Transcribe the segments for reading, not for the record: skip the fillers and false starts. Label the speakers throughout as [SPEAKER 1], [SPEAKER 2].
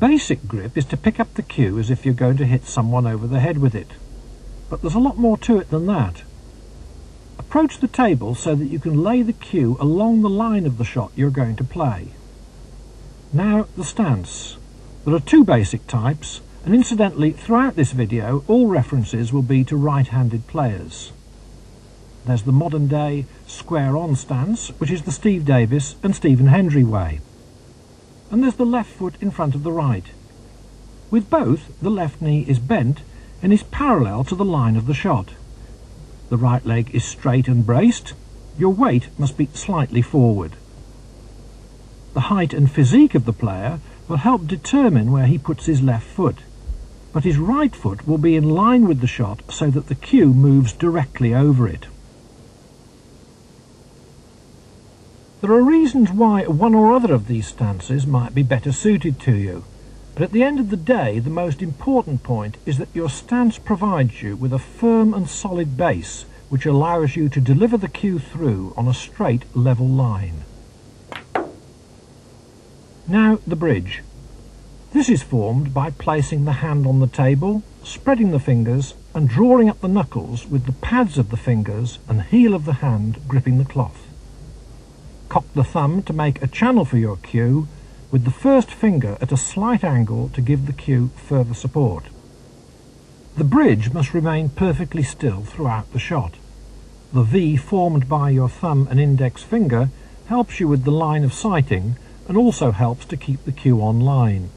[SPEAKER 1] basic grip is to pick up the cue as if you're going to hit someone over the head with it. But there's a lot more to it than that. Approach the table so that you can lay the cue along the line of the shot you're going to play. Now the stance. There are two basic types, and incidentally throughout this video all references will be to right-handed players. There's the modern day square-on stance, which is the Steve Davis and Stephen Hendry way. And there's the left foot in front of the right. With both, the left knee is bent and is parallel to the line of the shot. The right leg is straight and braced. Your weight must be slightly forward. The height and physique of the player will help determine where he puts his left foot, but his right foot will be in line with the shot so that the cue moves directly over it. There are reasons why one or other of these stances might be better suited to you, but at the end of the day the most important point is that your stance provides you with a firm and solid base which allows you to deliver the cue through on a straight level line. Now the bridge. This is formed by placing the hand on the table, spreading the fingers and drawing up the knuckles with the pads of the fingers and heel of the hand gripping the cloth. Cock the thumb to make a channel for your cue, with the first finger at a slight angle to give the cue further support. The bridge must remain perfectly still throughout the shot. The V formed by your thumb and index finger helps you with the line of sighting and also helps to keep the cue on line.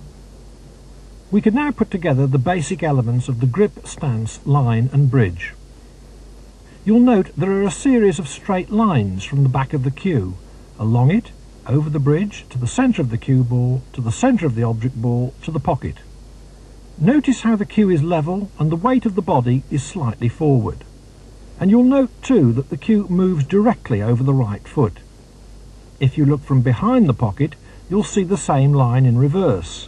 [SPEAKER 1] We can now put together the basic elements of the grip, stance, line and bridge. You'll note there are a series of straight lines from the back of the cue, along it, over the bridge, to the centre of the cue ball, to the centre of the object ball, to the pocket. Notice how the cue is level and the weight of the body is slightly forward. And you'll note too that the cue moves directly over the right foot. If you look from behind the pocket, you'll see the same line in reverse.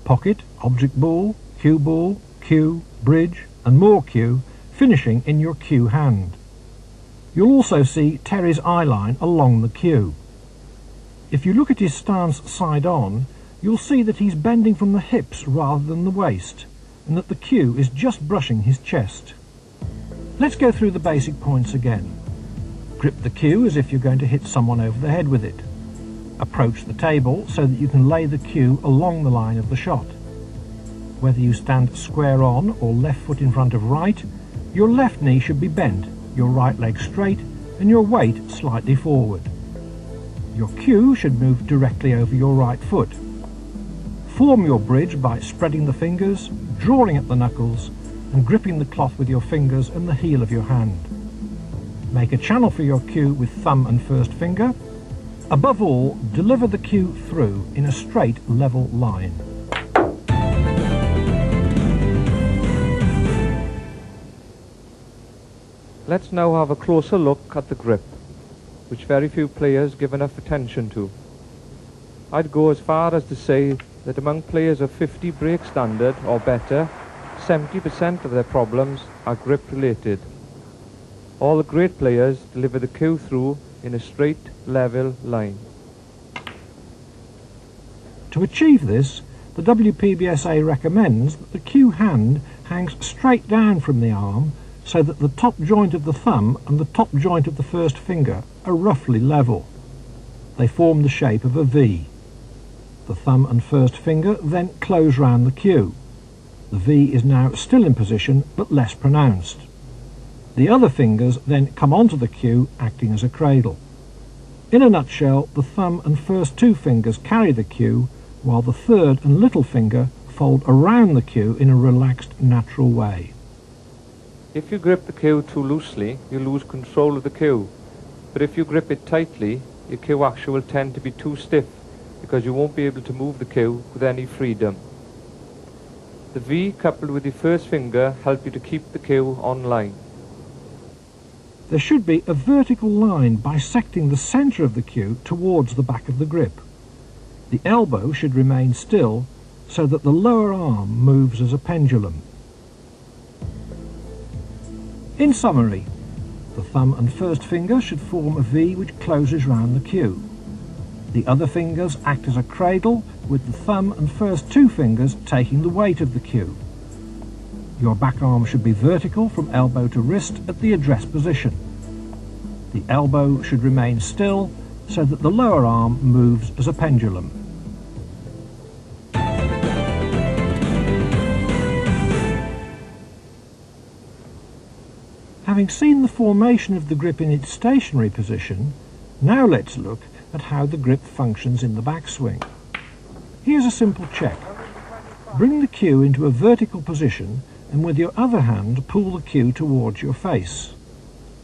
[SPEAKER 1] Pocket, object ball, cue, bridge, and more cue, finishing in your cue hand. You'll also see Terry's eye line along the cue. If you look at his stance side on, you'll see that he's bending from the hips rather than the waist, and that the cue is just brushing his chest. Let's go through the basic points again. Grip the cue as if you're going to hit someone over the head with it. Approach the table so that you can lay the cue along the line of the shot. Whether you stand square on or left foot in front of right, your left knee should be bent, your right leg straight, and your weight slightly forward. Your cue should move directly over your right foot. Form your bridge by spreading the fingers, drawing at the knuckles, and gripping the cloth with your fingers and the heel of your hand. Make a channel for your cue with thumb and first finger. Above all, deliver the cue through in a straight, level line.
[SPEAKER 2] Let's now have a closer look at the grip, which very few players give enough attention to. I'd go as far as to say that among players of 50 break standard or better, 70% of their problems are grip related. All the great players deliver the cue through in a straight, level line.
[SPEAKER 1] To achieve this, the WPBSA recommends that the cue hand hangs straight down from the arm so that the top joint of the thumb and the top joint of the first finger are roughly level. They form the shape of a V. The thumb and first finger then close round the cue. The V is now still in position but less pronounced. The other fingers then come onto the cue, acting as a cradle. In a nutshell, the thumb and first two fingers carry the cue, while the third and little finger fold around the cue in a relaxed, natural way.
[SPEAKER 2] If you grip the cue too loosely, you lose control of the cue. But if you grip it tightly, your cue action will tend to be too stiff because you won't be able to move the cue with any freedom. The V coupled with your first finger help you to keep the cue on line.
[SPEAKER 1] There should be a vertical line bisecting the centre of the cue towards the back of the grip. The elbow should remain still so that the lower arm moves as a pendulum. In summary, the thumb and first finger should form a V which closes round the cue. The other fingers act as a cradle, with the thumb and first two fingers taking the weight of the cue. Your back arm should be vertical from elbow to wrist at the address position. The elbow should remain still so that the lower arm moves as a pendulum. Having seen the formation of the grip in its stationary position, now let's look at how the grip functions in the backswing. Here's a simple check. Bring the cue into a vertical position and with your other hand pull the cue towards your face.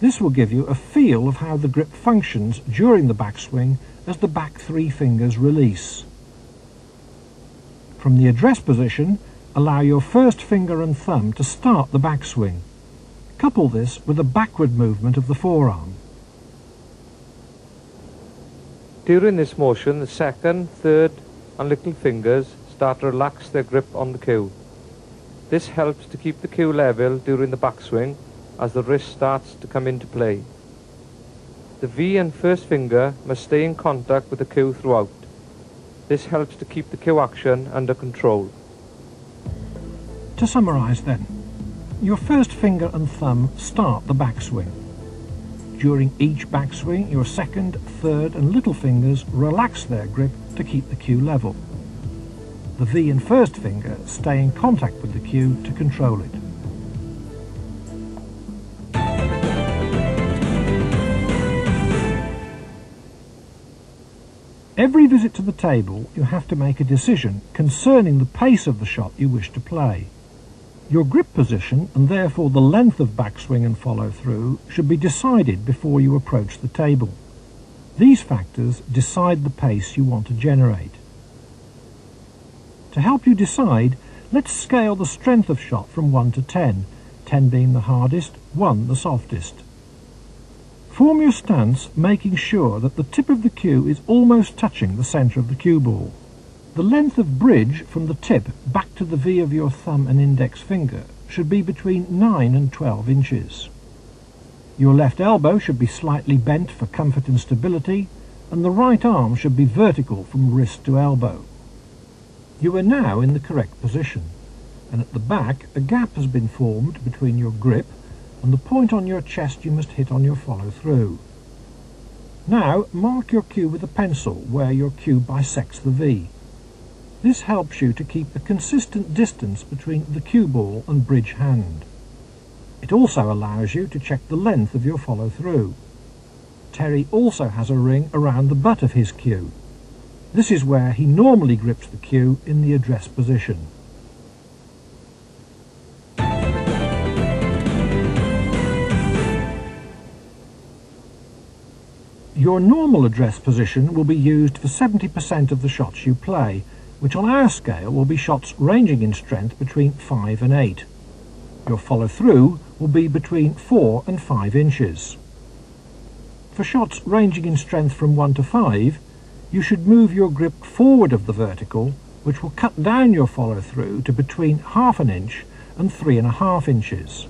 [SPEAKER 1] This will give you a feel of how the grip functions during the backswing as the back three fingers release. From the address position, allow your first finger and thumb to start the backswing. Couple this with a backward movement of the forearm.
[SPEAKER 2] During this motion, the second, third and little fingers start to relax their grip on the cue. This helps to keep the cue level during the backswing as the wrist starts to come into play. The V and first finger must stay in contact with the cue throughout. This helps to keep the cue action under control.
[SPEAKER 1] To summarise then, your first finger and thumb start the backswing. During each backswing, your second, third and little fingers relax their grip to keep the cue level. The V and first finger stay in contact with the cue to control it. Every visit to the table, you have to make a decision concerning the pace of the shot you wish to play. Your grip position, and therefore the length of backswing and follow-through, should be decided before you approach the table. These factors decide the pace you want to generate. To help you decide, let's scale the strength of shot from 1 to 10, 10 being the hardest, 1 the softest. Form your stance, making sure that the tip of the cue is almost touching the centre of the cue ball. The length of bridge from the tip back to the V of your thumb and index finger should be between 9 and 12 inches. Your left elbow should be slightly bent for comfort and stability, and the right arm should be vertical from wrist to elbow. You are now in the correct position, and at the back a gap has been formed between your grip and the point on your chest you must hit on your follow-through. Now mark your cue with a pencil where your cue bisects the V. This helps you to keep a consistent distance between the cue ball and bridge hand. It also allows you to check the length of your follow-through. Terry also has a ring around the butt of his cue. This is where he normally grips the cue in the address position. Your normal address position will be used for 70% of the shots you play, which on our scale will be shots ranging in strength between 5 and 8. Your follow-through will be between 4 and 5 inches. For shots ranging in strength from 1 to 5, you should move your grip forward of the vertical, which will cut down your follow-through to between ½ an inch and 3½ inches.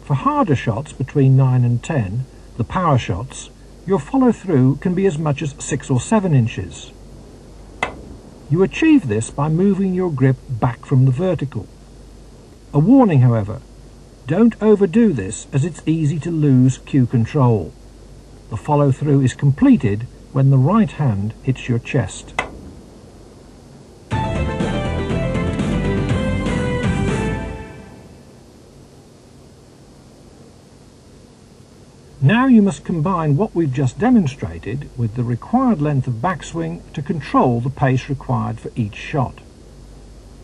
[SPEAKER 1] For harder shots between 9 and 10, the power shots, your follow-through can be as much as 6 or 7 inches. You achieve this by moving your grip back from the vertical. A warning, however, don't overdo this as it's easy to lose cue control. The follow-through is completed when the right hand hits your chest. Now you must combine what we've just demonstrated with the required length of backswing to control the pace required for each shot.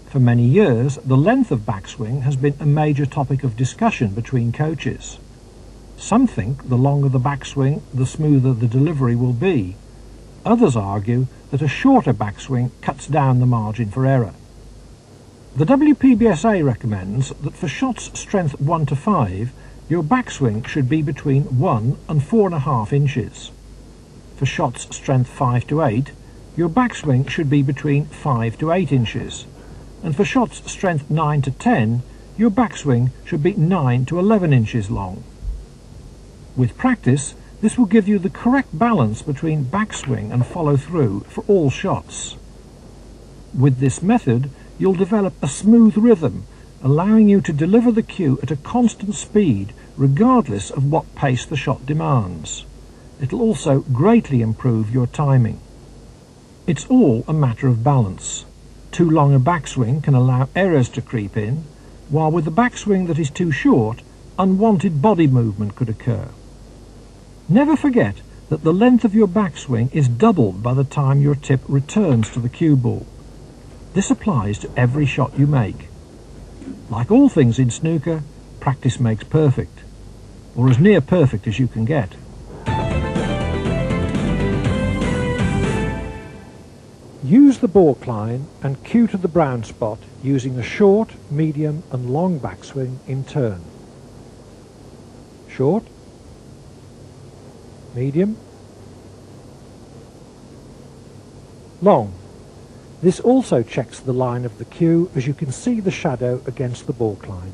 [SPEAKER 1] For many years, the length of backswing has been a major topic of discussion between coaches. Some think the longer the backswing, the smoother the delivery will be. Others argue that a shorter backswing cuts down the margin for error. The WPBSA recommends that for shots strength 1 to 5, your backswing should be between 1 and 4½ inches. For shots strength 5 to 8, your backswing should be between 5 to 8 inches. And for shots strength 9 to 10, your backswing should be 9 to 11 inches long. With practice, This will give you the correct balance between backswing and follow-through for all shots. With this method, you'll develop a smooth rhythm, allowing you to deliver the cue at a constant speed, regardless of what pace the shot demands. It'll also greatly improve your timing. It's all a matter of balance. Too long a backswing can allow errors to creep in, while with a backswing that is too short, unwanted body movement could occur. Never forget that the length of your backswing is doubled by the time your tip returns to the cue ball. This applies to every shot you make. Like all things in snooker, practice makes perfect, or as near perfect as you can get. Use the balk line and cue to the brown spot using a short, medium and long backswing in turn. Short, medium, long. This also checks the line of the cue, as you can see the shadow against the balk line.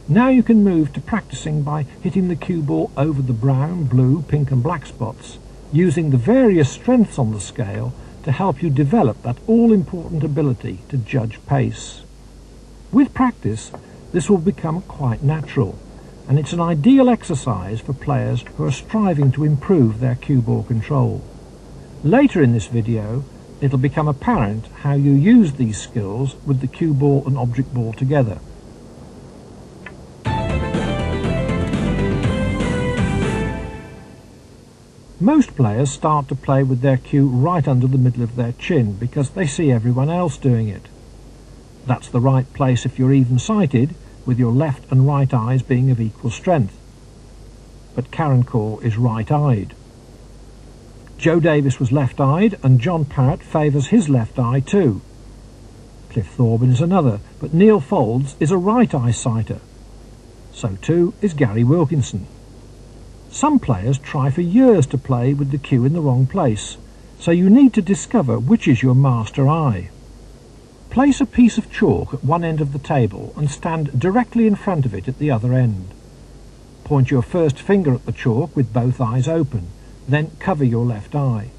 [SPEAKER 1] Now you can move to practicing by hitting the cue ball over the brown, blue, pink and black spots, using the various strengths on the scale to help you develop that all-important ability to judge pace. With practice, this will become quite natural, and it's an ideal exercise for players who are striving to improve their cue ball control. Later in this video, it'll become apparent how you use these skills with the cue ball and object ball together. Most players start to play with their cue right under the middle of their chin because they see everyone else doing it. That's the right place if you're even-sighted, with your left and right eyes being of equal strength. But Karen Corr is right-eyed. Joe Davis was left-eyed, and John Parrott favours his left eye too. Cliff Thorburn is another, but Neil Folds is a right-eye sighter. So too is Gary Wilkinson. Some players try for years to play with the cue in the wrong place, so you need to discover which is your master eye. Place a piece of chalk at one end of the table and stand directly in front of it at the other end. Point your first finger at the chalk with both eyes open, then cover your left eye.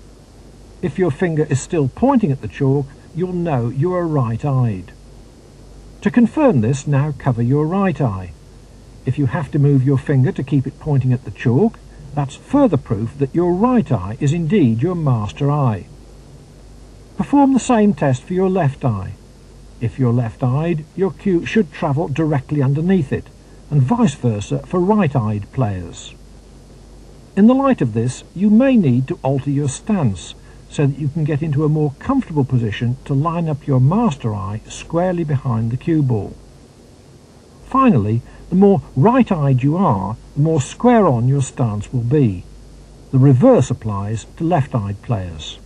[SPEAKER 1] If your finger is still pointing at the chalk, you'll know you are right-eyed. To confirm this, now cover your right eye. If you have to move your finger to keep it pointing at the chalk, that's further proof that your right eye is indeed your master eye. Perform the same test for your left eye. If you're left-eyed, your cue should travel directly underneath it, and vice versa for right-eyed players. In the light of this, you may need to alter your stance so that you can get into a more comfortable position to line up your master eye squarely behind the cue ball. Finally, the more right-eyed you are, the more square on your stance will be. The reverse applies to left-eyed players.